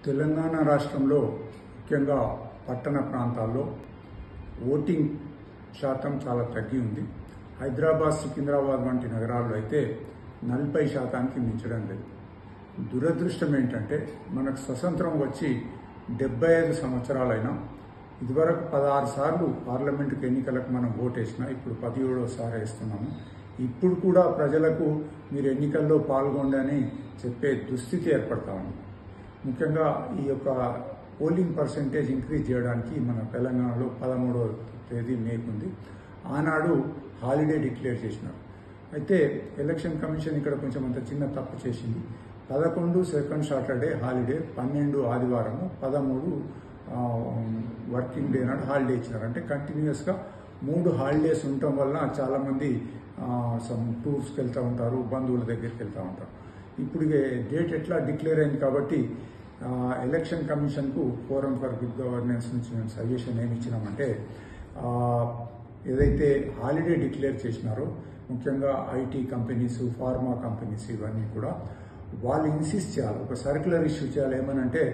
తెలంగాణ రాష్ట్రంలో ముఖ్యంగా పట్టణ ప్రాంతాల్లో ఓటింగ్ శాతం చాలా తగ్గి ఉంది. హైదరాబాద్, సికింద్రాబాద్ వంటి నగరాల్లో అయితే 40% మించడం లేదు. దురదృష్టం ఏంటంటే మనకు స్వతంత్రం వచ్చి 75 సంవత్సరాలైనా ఇదివరకు 16 సార్లు పార్లమెంటుకు ఎన్నికలకు మనం ఓటేసినా ఇప్పుడు 17సారి వేస్తున్నాము. ఇప్పుడు కూడా ప్రజలకు మీరు ఎన్నికల్లో పాల్గొండని చెప్పే దుస్థితి ఏర్పడతా ఉంది. ముఖ్యంగా ఈ యొక్క పోలింగ్ పర్సెంటేజ్ ఇంక్రీజ్ చేయడానికి మన తెలంగాణలో 13వ తేదీ మేకుంది. ఆనాడు హాలిడే డిక్లేర్ చేసినారు. అయితే ఎలక్షన్ కమిషన్ ఇక్కడ కొంచెం అంత చిన్న తప్పు చేసింది. 11 సెకండ్ సాటర్డే హాలిడే, 12 ఆదివారము, 13 వర్కింగ్ డే నాడు హాలిడే ఇచ్చినారు. అంటే కంటిన్యూస్గా 3 హాలిడేస్ ఉండటం వల్ల చాలామంది టూర్స్కి వెళ్తూ ఉంటారు, బంధువుల దగ్గరికి వెళ్తూ ఉంటారు. ఇప్పుడు డేట్ ఎట్లా డిక్లేర్ అయింది కాబట్టి ఎలక్షన్ కమిషన్కు ఫోరం ఫర్ గుడ్ గవర్నెన్స్ నుంచి మేము సజెషన్ ఏమి ఇచ్చినామంటే ఏదైతే హాలిడే డిక్లేర్ చేసినారో ముఖ్యంగా ఐటీ కంపెనీస్, ఫార్మా కంపెనీస్ ఇవన్నీ కూడా వాళ్ళు ఇన్సిస్ట్ చేయాలి, ఒక సర్క్యులర్ ఇష్యూ చేయాలి. ఏమనంటే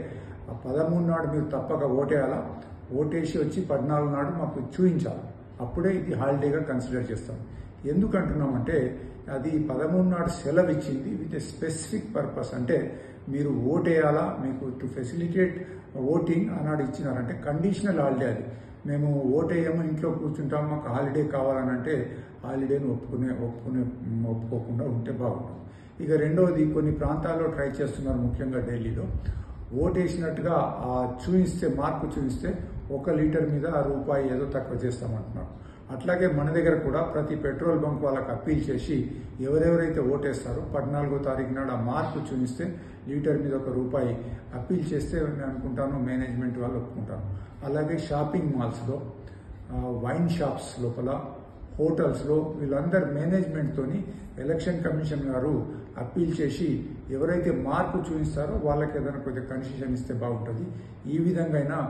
13 నాడు మీరు తప్పక ఓటేయాలా, ఓటేసి వచ్చి 14 నాడు మాకు చూపించాలి, అప్పుడే ఇది హాలిడేగా కన్సిడర్ చేస్తాం. ఎందుకంటున్నామంటే అది 13 నాడు సెలవు ఇచ్చింది విత్ ఎ స్పెసిఫిక్ పర్పస్. అంటే మీరు ఓటేయాలా, మీకు టు ఫెసిలిటేట్ ఓటింగ్ అన్నాడు ఇచ్చినారంటే కండిషనల్ హాలిడే. అది మేము ఓటేయము, ఇంట్లో కూర్చుంటాము, మాకు హాలిడే కావాలని అంటే హాలిడేని ఒప్పుకోకుండా ఉంటే బాగుంటుంది. ఇక రెండవది, కొన్ని ప్రాంతాల్లో ట్రై చేస్తున్నారు, ముఖ్యంగా ఢిల్లీలో ఓటేసినట్టుగా చూపిస్తే, మార్పు చూపిస్తే 1 లీటర్ మీద రూపాయి ఏదో తక్కువ చేస్తామంటున్నారు. అట్లాగే మన దగ్గర కూడా ప్రతి పెట్రోల్ బంక్ వాళ్ళకి అప్పీల్ చేసి ఎవరెవరైతే ఓటేస్తారో 14వ తారీఖు నాడు ఆ మార్పు చూపిస్తే లీటర్ మీద ₹1 అప్పీల్ చేస్తే నేను అనుకుంటాను మేనేజ్మెంట్ వాళ్ళు ఒప్పుకుంటాను. అలాగే షాపింగ్ మాల్స్లో, వైన్ షాప్స్ లోపల, హోటల్స్లో వీళ్ళందరూ మేనేజ్మెంట్తోని ఎలక్షన్ కమిషన్ గారు అప్పీల్ చేసి ఎవరైతే మార్పు చూపిస్తారో వాళ్ళకి ఏదైనా కొద్దిగా కన్సెషన్ ఇస్తే బాగుంటుంది. ఈ విధంగా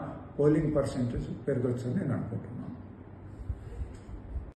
పోలింగ్ పర్సెంటేజ్ పెరగొచ్చు అని నేను అనుకుంటున్నాను.